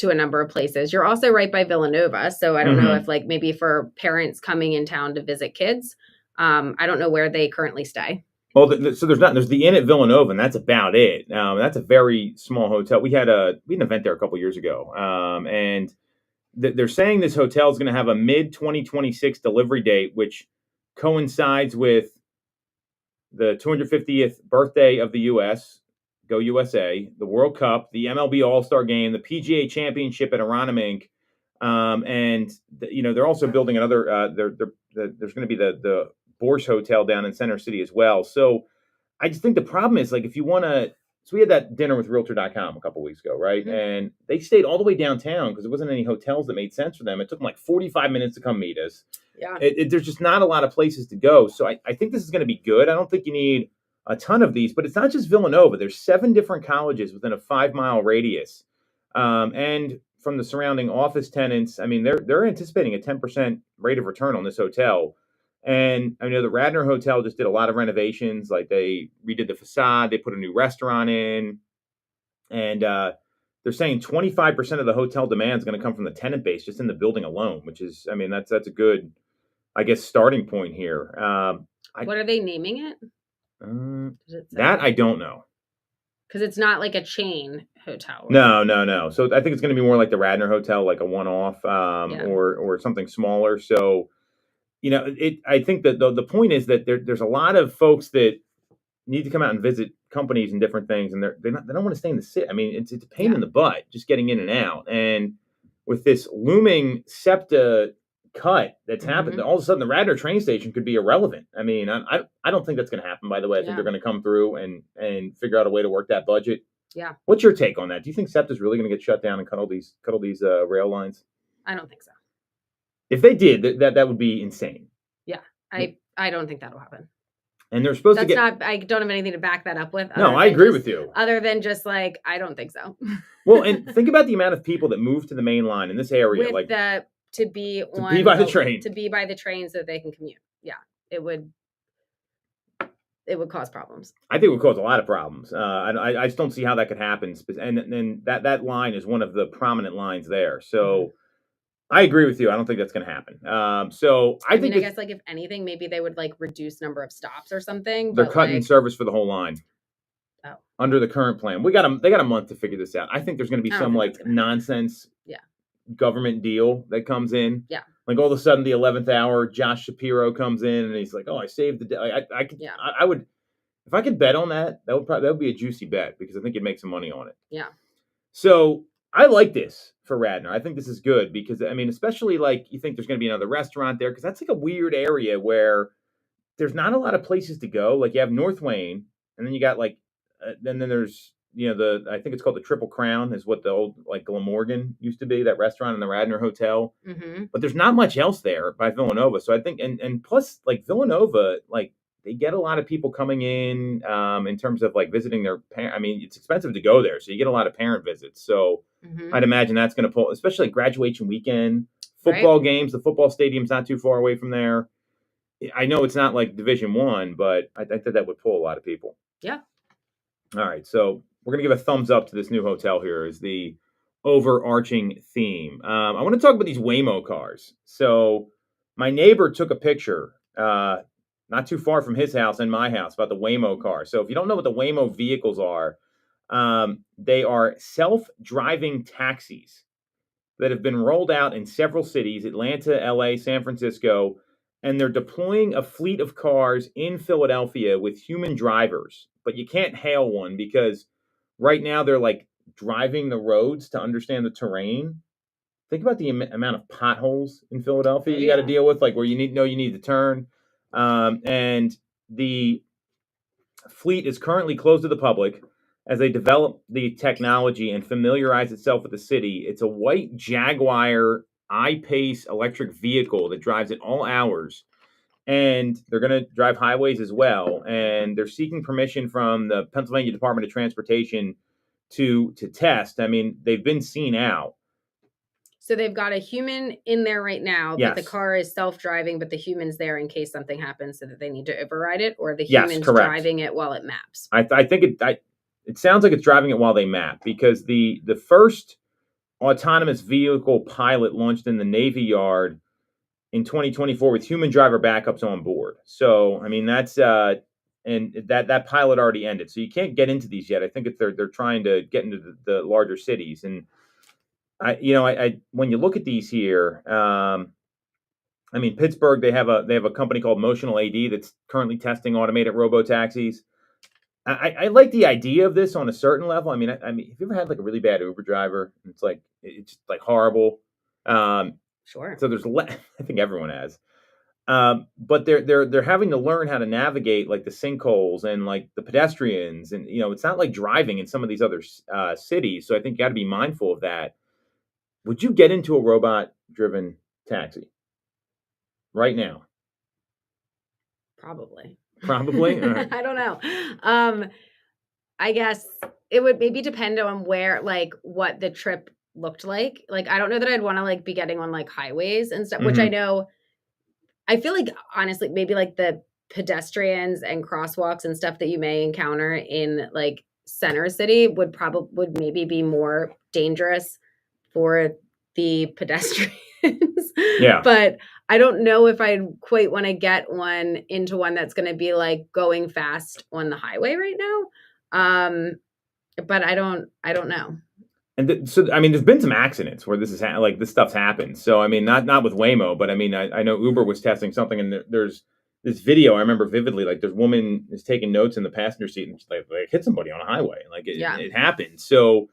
a number of places. You're also right by Villanova. So I don't know if like maybe for parents coming in town to visit kids, I don't know where they currently stay. Well, so there's the Inn at Villanova, and that's about it. That's a very small hotel. We had an event there a couple years ago, and they're saying this hotel is going to have a mid-2026 delivery date, which coincides with the 250th birthday of the U.S. Go USA, the World Cup, the MLB All-Star Game, the PGA Championship at Aronimink, and they're also building another. There's going to be the Borscht Hotel down in Center City as well. So I just think the problem is, like, if you want to. So we had that dinner with Realtor.com a couple weeks ago, right? And they stayed all the way downtown because there wasn't any hotels that made sense for them. It took them like 45 minutes to come meet us. Yeah. There's just not a lot of places to go. So I think this is going to be good. I don't think you need a ton of these, but it's not just Villanova. There's 7 different colleges within a 5-mile radius. And from the surrounding office tenants, I mean, they're anticipating a 10% rate of return on this hotel. And I know the Radnor Hotel just did a lot of renovations. Like, they redid the facade, they put a new restaurant in, and they're saying 25% of the hotel demand is going to come from the tenant base just in the building alone, which is, I mean, that's a good, I guess, starting point here. What are they naming it? That I don't know. Because it's not like a chain hotel. Right? No. So I think it's going to be more like the Radnor Hotel, like a one-off, or something smaller. So, I think that the point is that there's a lot of folks that need to come out and visit companies and different things, and they don't want to stay in the city. I mean, it's a pain in the butt just getting in and out. And with this looming SEPTA cut that's happened, all of a sudden the Radnor train station could be irrelevant. I mean, I don't think that's going to happen. By the way, I think they're going to come through and figure out a way to work that budget. Yeah. What's your take on that? Do you think SEPTA is really going to get shut down and cut all these rail lines? I don't think so. If they did, that would be insane. Yeah, I don't think that'll happen. And they're supposed to get. I don't have anything to back that up with. No, I agree with you. Other than just like, I don't think so. Well, and think about the amount of people that move to the main line in this area, with to be by the train, so that they can commute. Yeah, it would cause problems. I think it would cause a lot of problems. I just don't see how that could happen. And then that line is one of the prominent lines there. So I agree with you. I don't think that's going to happen. So I think, I guess, like, if anything, maybe they would like reduce number of stops or something. They're cutting service for the whole line. Oh. Under the current plan, they got a month to figure this out. I think there's going to be some like nonsense. Government deal that comes in. Yeah. Like, all of a sudden, the 11th hour, Josh Shapiro comes in and he's like, "Oh, I saved the day." I would, if I could bet on that, that would be a juicy bet, because I think you'd make some money on it. Yeah. So I like this for Radnor. I think this is good because, I mean, especially like, you think there's going to be another restaurant there, because that's like a weird area where there's not a lot of places to go. Like, you have North Wayne, and then you got like, then there's, I think it's called the Triple Crown, is what the old like Glamorgan used to be, that restaurant in the Radnor Hotel. But there's not much else there by Villanova. So I think, and plus, like, Villanova, like, they get a lot of people coming in terms of like visiting their parents. I mean, it's expensive to go there, so you get a lot of parent visits. So I'd imagine that's going to pull, especially like graduation weekend, football games. The football stadium's not too far away from there. I know it's not like Division I, but I think that would pull a lot of people. Yeah. All right, so we're going to give a thumbs up to this new hotel here as the overarching theme. I want to talk about these Waymo cars. So my neighbor took a picture not too far from his house and my house about the Waymo car. So if you don't know what the Waymo vehicles are, they are self-driving taxis that have been rolled out in several cities, Atlanta, LA, San Francisco, and they're deploying a fleet of cars in Philadelphia with human drivers. But you can't hail one because right now they're like driving the roads to understand the terrain. Think about the amount of potholes in Philadelphia you got to deal with, like, where you need to turn. And the fleet is currently closed to the public as they develop the technology and familiarize itself with the city. It's a white Jaguar I-Pace electric vehicle that drives at all hours. And they're going to drive highways as well. And they're seeking permission from the Pennsylvania Department of Transportation to test. I mean, they've been seen out. So they've got a human in there right now, Yes. but the car is self-driving, but the human's there in case something happens so that they need to override it, or the Yes, human's correct. driving it while it maps. I think it sounds like it's driving it while they map, because the first autonomous vehicle pilot launched in the Navy Yard in 2024 with human driver backups on board. So, I mean, that's and that pilot already ended. So you can't get into these yet. I think they're trying to get into the larger cities. And I when you look at these here, I mean, Pittsburgh, they have a company called Motional AD that's currently testing automated robo taxis. I like the idea of this on a certain level. I mean, have you ever had like a really bad Uber driver? It's like horrible. Sure. So I think everyone has. But they're having to learn how to navigate like the sinkholes and like the pedestrians, and it's not like driving in some of these other cities. So I think you got to be mindful of that. Would you get into a robot-driven taxi right now? Probably. Right. I don't know. I guess it would maybe depend on where, like, what the trip looked like. Like, I don't know that I'd want to like be getting on like highways and stuff, which I know. I feel like honestly, maybe like the pedestrians and crosswalks and stuff that you may encounter in like center city would maybe be more dangerous for the pedestrians. Yeah. But I don't know if I'd quite want to get into one that's going to be like going fast on the highway right now. But I don't know. And so, I mean, there's been some accidents where this stuff's happened. So, I mean, not with Waymo, but I mean, I know Uber was testing something, and there's this video I remember vividly. Like, this woman is taking notes in the passenger seat, and she like hit somebody on a highway. Like, it happened. So,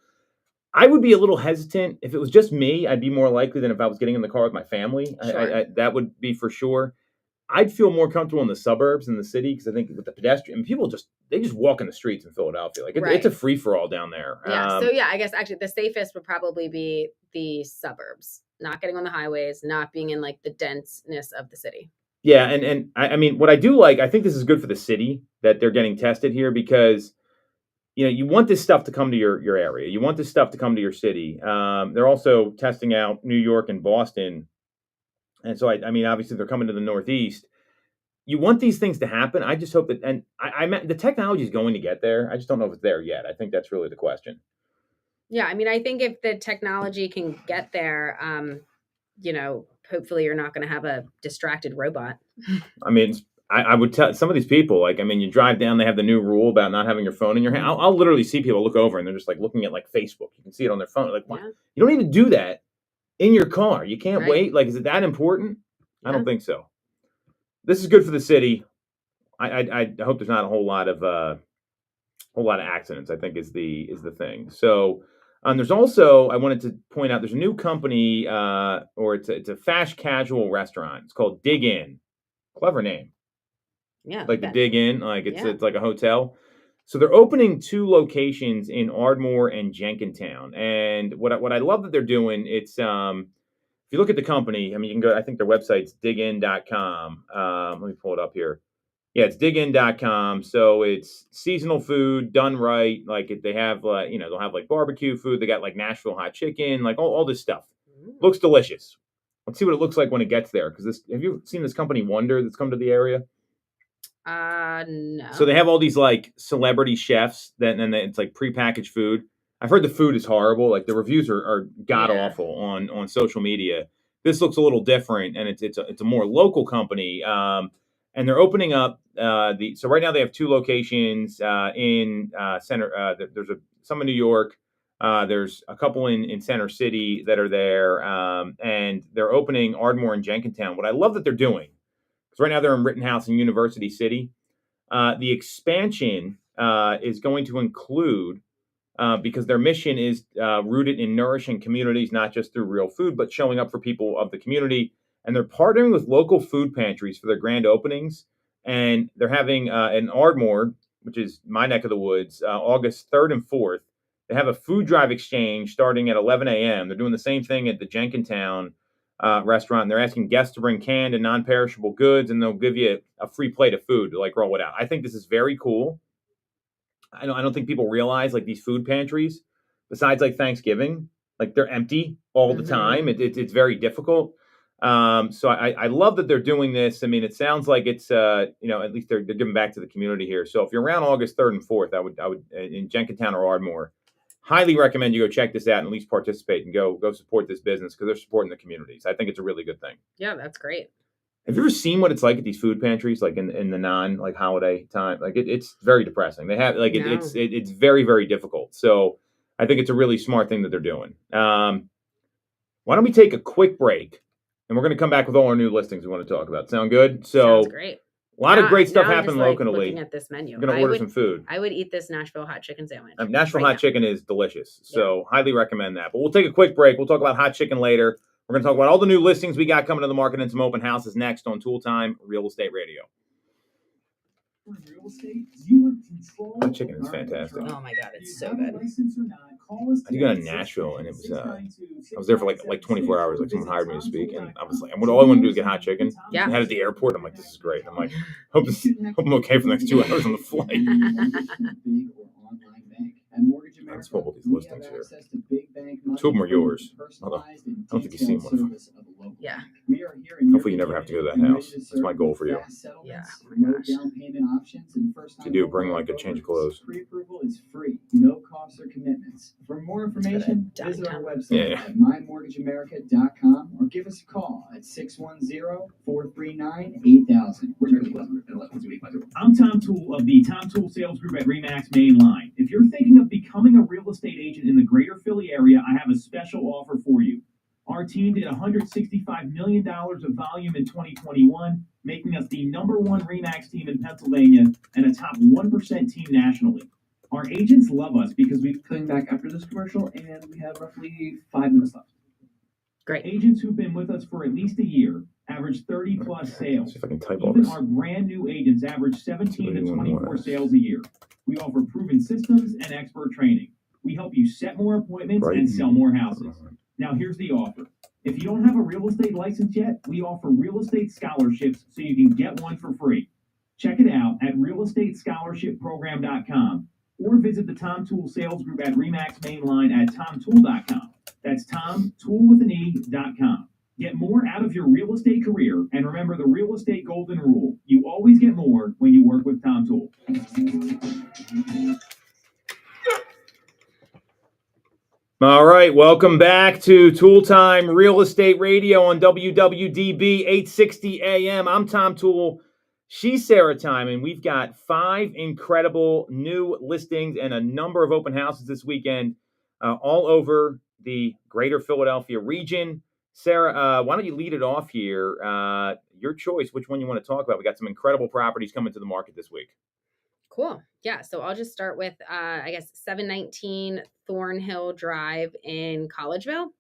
I would be a little hesitant if it was just me. I'd be more likely than if I was getting in the car with my family. Sure. That would be for sure. I'd feel more comfortable in the suburbs than the city, because I think with the pedestrian, people just walk in the streets in Philadelphia. Like it's a free for all down there. Yeah. So I guess actually the safest would probably be the suburbs, not getting on the highways, not being in like the denseness of the city. Yeah, and I mean, what I do like, I think this is good for the city that they're getting tested here, because you want this stuff to come to your area. You want this stuff to come to your city. They're also testing out New York and Boston. And so, I mean, obviously they're coming to the Northeast. You want these things to happen. I just hope that, and I meant the technology is going to get there. I just don't know if it's there yet. I think that's really the question. Yeah, I mean, I think if the technology can get there, hopefully you're not going to have a distracted robot. I mean, I would tell some of these people, like, I mean, you drive down, they have the new rule about not having your phone in your hand. I'll literally see people look over and they're just like looking at like Facebook. You can see it on their phone. Like, what? You don't need to do that in your car. You can't wait. Like, is it that important? Yeah. I don't think so. This is good for the city. I hope there's not a whole lot of accidents, I think is the thing. So there's also, I wanted to point out, there's a new company, or it's a fast casual restaurant. It's called Dig In. Clever name. Yeah. Like the Dig In, like it's like a hotel. So they're opening 2 locations in Ardmore and Jenkintown. And what I love that they're doing, it's if you look at the company, I mean, you can go, I think their website's digin.com. Let me pull it up here. Yeah, it's digin.com. So it's seasonal food done right. Like they have, they'll have like barbecue food. They got like Nashville hot chicken, like all this stuff. Looks delicious. Let's see what it looks like when it gets there. Because have you seen this company Wonder that's come to the area? No. So they have all these like celebrity chefs and it's like prepackaged food. I've heard the food is horrible. Like the reviews are god awful on social media. This looks a little different, and it's a more local company. And they're opening up so right now they have 2 locations in center. There's some in New York. There's a couple in Center City that are there, and they're opening Ardmore and Jenkintown. What I love that they're doing, because right now they're in Rittenhouse and University City. The expansion is going to include, because their mission is rooted in nourishing communities, not just through real food, but showing up for people of the community. And they're partnering with local food pantries for their grand openings. And they're having in Ardmore, which is my neck of the woods, August 3rd and 4th. They have a food drive exchange starting at 11 a.m. They're doing the same thing at the Jenkintown restaurant. And they're asking guests to bring canned and non-perishable goods, and they'll give you a free plate of food to like roll it out. I think this is very cool. I don't think people realize like these food pantries, besides like Thanksgiving, like they're empty all the time. It's very difficult. So I love that they're doing this. I mean, it sounds like it's at least they're giving back to the community here. So if you're around August 3rd and 4th, I would in Jenkintown or Ardmore, highly recommend you go check this out and at least participate and go support this business because they're supporting the communities. I think it's a really good thing. Yeah, that's great. Have you ever seen what it's like at these food pantries, like in the non like holiday time? Like it's very depressing. They have like it's very, very difficult. So I think it's a really smart thing that they're doing. Why don't we take a quick break, and we're going to come back with all our new listings we want to talk about. Sound good? So sounds great. A lot of great stuff happening locally. Looking at this menu, we're going to order some food. I would eat this Nashville hot chicken sandwich. Nashville hot chicken is delicious, so highly recommend that. But we'll take a quick break. We'll talk about hot chicken later. We're going to talk about all the new listings we got coming to the market and some open houses next on Toole Time Real Estate Radio. Real estate, you want control. Hot chicken is fantastic. Oh my God, it's so good. I did go to Nashville, and it was I was there for like 24 hours. Like someone hired me to speak, and I was like, all I want to do is get hot chicken. Yeah. I had it at the airport. I'm like, this is great. I'm like, hope I'm okay for the next 2 hours on the flight. Let's pull up these listings here. 2 of them are yours. Although I don't think you've seen one of them. Yeah. Hopefully you never have to go to that house. That's my goal for you. Yeah. If you do, bring like a change of clothes. Pre-approval is free, no costs or commitments. For more information, visit our website at mymortgageamerica.com or give us a call at 610-439-8000. I'm Tom Toole of the Tom Toole Sales Group at RE/MAX Mainline. If you're thinking of becoming a real estate agent in the greater Philly area, I have a special offer for you. Our team did $165 million of volume in 2021, making us the #1 RE/MAX team in Pennsylvania and a top 1% team nationally. Our agents love us because we're coming back after this commercial, and we have roughly 5 minutes left. Great. Agents who've been with us for at least a year average 30 plus sales. See if I can type all Even this. our brand new agents average 17 to 24 sales a year. We offer proven systems and expert training. We help you set more appointments and sell more houses. Now here's the offer. If you don't have a real estate license yet, we offer real estate scholarships so you can get one for free. Check it out at realestatescholarshipprogram.com or visit the Tom Toole Sales Group at RE/MAX Mainline at tomtoole.com. That's tomtoole.com. Get more out of your real estate career, and remember the real estate golden rule. You always get more when you work with Tom Toole. All right, welcome back to Toole Time Real Estate Radio on WWDB 860 AM. I'm Tom Toole. She's Sarah Timon. We've got 5 incredible new listings and a number of open houses this weekend all over the greater Philadelphia region. Sarah, why don't you lead it off here? Your choice, which one you want to talk about. We got some incredible properties coming to the market this week. Cool. Yeah. So I'll just start with, 719 Thornhill Drive in Collegeville.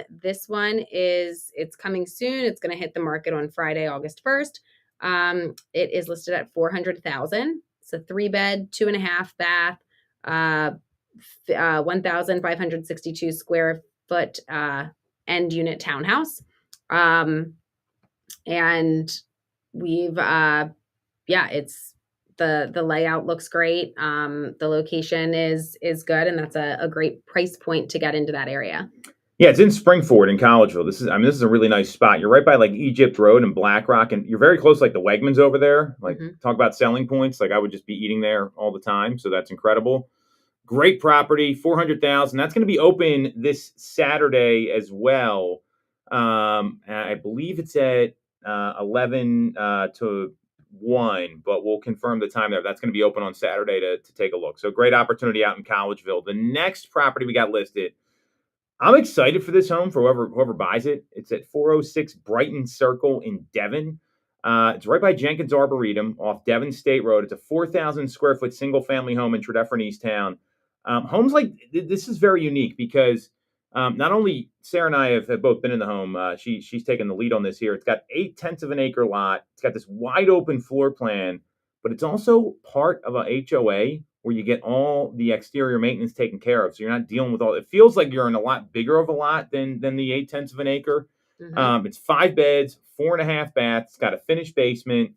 This one it's coming soon. It's going to hit the market on Friday, August 1st. It is listed at $400,000. It's a 3-bed, 2.5 bath, 1,562 square foot, end unit townhouse. And we've, it's, the layout looks great. The location is good, and that's a great price point to get into that area. Yeah, it's in Springford in Collegeville. This is a really nice spot. You're right by like Egypt Road and Blackrock, and you're very close to like the Wegmans over there. Like talk about selling points. Like I would just be eating there all the time. So that's incredible. Great property, $400,000. That's going to be open this Saturday as well. I believe it's at 11 to 1, but we'll confirm the time there. That's going to be open on Saturday to take a look. So great opportunity out in Collegeville. The next property we got listed, I'm excited for this home for whoever buys it. It's at 406 Brighton Circle in Devon. It's right by Jenkins Arboretum off Devon State Road. It's a 4,000 square foot single family home in Tredeffern Easttown. Homes like this is very unique because not only Sarah and I have both been in the home. She's taken the lead on this here. It's got 0.8 of an acre lot. It's got this wide open floor plan, but it's also part of a HOA where you get all the exterior maintenance taken care of. So you're not dealing with all. It feels like you're in a lot bigger of a lot than the 8/10 of an acre. It's 5 beds, 4.5 baths. It's got a finished basement.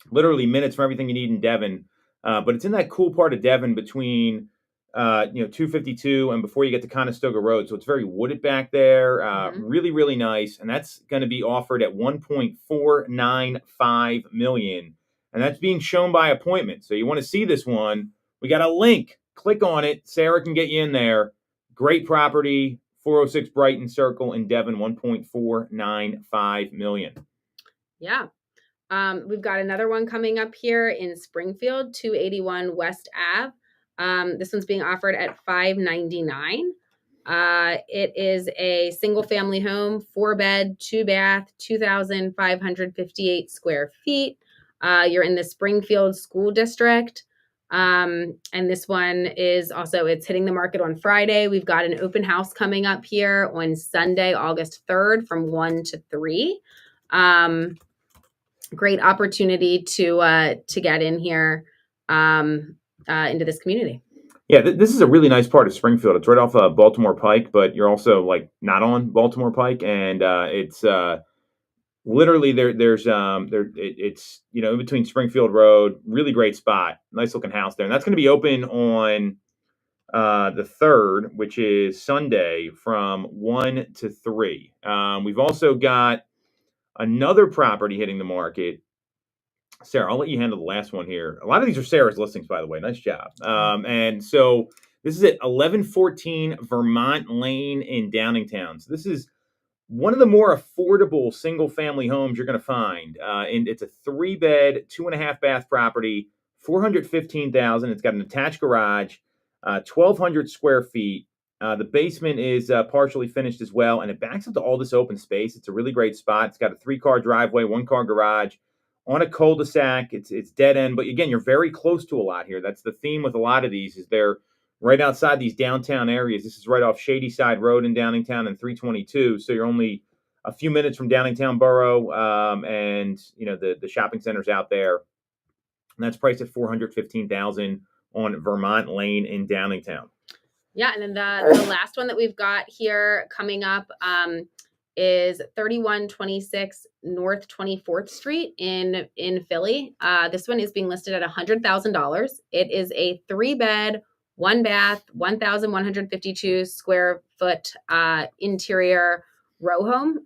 Literally minutes from everything you need in Devon. But it's in that cool part of Devon between 252 and before you get to Conestoga Road. So it's very wooded back there. Really, really nice. And that's going to be offered at $1.495 million. And that's being shown by appointment. So you want to see this one. We got a link. Click on it. Sarah can get you in there. Great property. 406 Brighton Circle in Devon, $1.495 million. Yeah. We've got another one coming up here in Springfield, 281 West Ave. This one's being offered at $599. It is a single family home, 4-bed, 2-bath, 2,558 square feet. You're in the Springfield School District. And this one is also, it's hitting the market on Friday. We've got an open house coming up here on Sunday, August 3rd from 1 to 3. Great opportunity to get in here into this community. Yeah, this is a really nice part of Springfield. It's right off Baltimore Pike, but you're also like not on Baltimore Pike, and it's literally it's in between Springfield Road. Really great spot, nice looking house there, and that's going to be open on the 3rd, which is Sunday from 1 to 3. We've also got another property hitting the market. Sarah, I'll let you handle the last one here. A lot of these are Sarah's listings, by the way. Nice job. And so this is at 1114 Vermont Lane in Downingtown. So this is one of the more affordable single-family homes you're going to find. And it's a 3-bed, 2.5-bath property, $415,000. It's got an attached garage, 1,200 square feet. The basement is partially finished as well, and it backs up to all this open space. It's a really great spot. It's got a 3-car driveway, 1-car garage. On a cul-de-sac, it's dead end, but again, you're very close to a lot here. That's the theme with a lot of these, is they're right outside these downtown areas. This is right off Shady Side Road in Downingtown and 322, so you're only a few minutes from Downingtown Borough, and the shopping center's out there. And that's priced at $415,000 on Vermont Lane in Downingtown. Yeah, and then the last one that we've got here coming up is 3126 North 24th Street in Philly. This one is being listed at $100,000. It is a 3-bed, 1-bath, 1,152 square foot interior row home.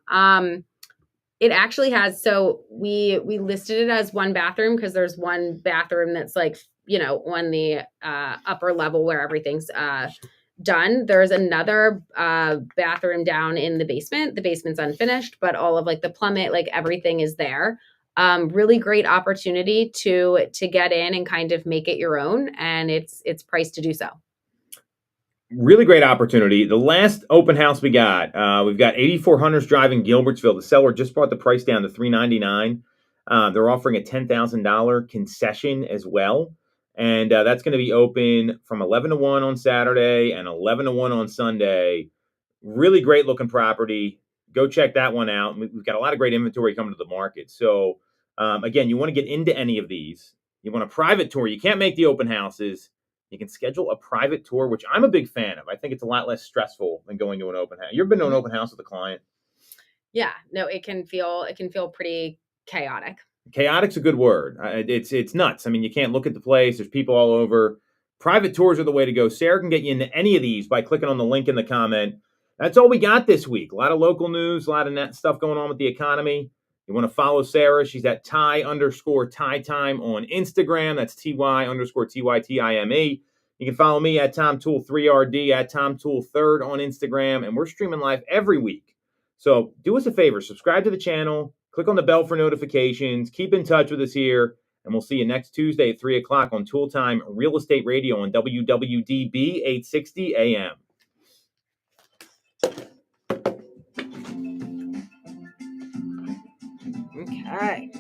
It actually has, so we listed it as 1 bathroom because there's 1 bathroom that's like, on the upper level where everything's done. There's another bathroom down in the basement. The basement's unfinished, but all of like the plumbing, like everything is there. Really great opportunity to get in and kind of make it your own, and it's priced to do so. Really great opportunity. The last open house we've got 8400 Drive in Gilbertsville. The seller just brought the price down to $399. They're offering a $10,000 concession as well. And that's going to be open from 11 to 1 on Saturday and 11 to 1 on Sunday. Really great looking property. Go check that one out. We've got a lot of great inventory coming to the market. So, again, you want to get into any of these. You want a private tour. You can't make the open houses. You can schedule a private tour, which I'm a big fan of. I think it's a lot less stressful than going to an open house. You ever been to an open house with a client? Yeah, no, it can feel pretty chaotic. Chaotic's a good word. It's nuts. I mean, you can't look at the place. There's people all over. Private tours are the way to go. Sarah can get you into any of these by clicking on the link in the comment. That's all we got this week. A lot of local news, a lot of net stuff going on with the economy. You want to follow Sarah? She's at Ty_TyTime on Instagram. That's TY_TYTIME. You can follow me at TomToole3RD, at TomToole3rd on Instagram. And we're streaming live every week. So do us a favor. Subscribe to the channel. Click on the bell for notifications. Keep in touch with us here. And we'll see you next Tuesday at 3 o'clock on Toole Time Real Estate Radio on WWDB 860 AM. Okay.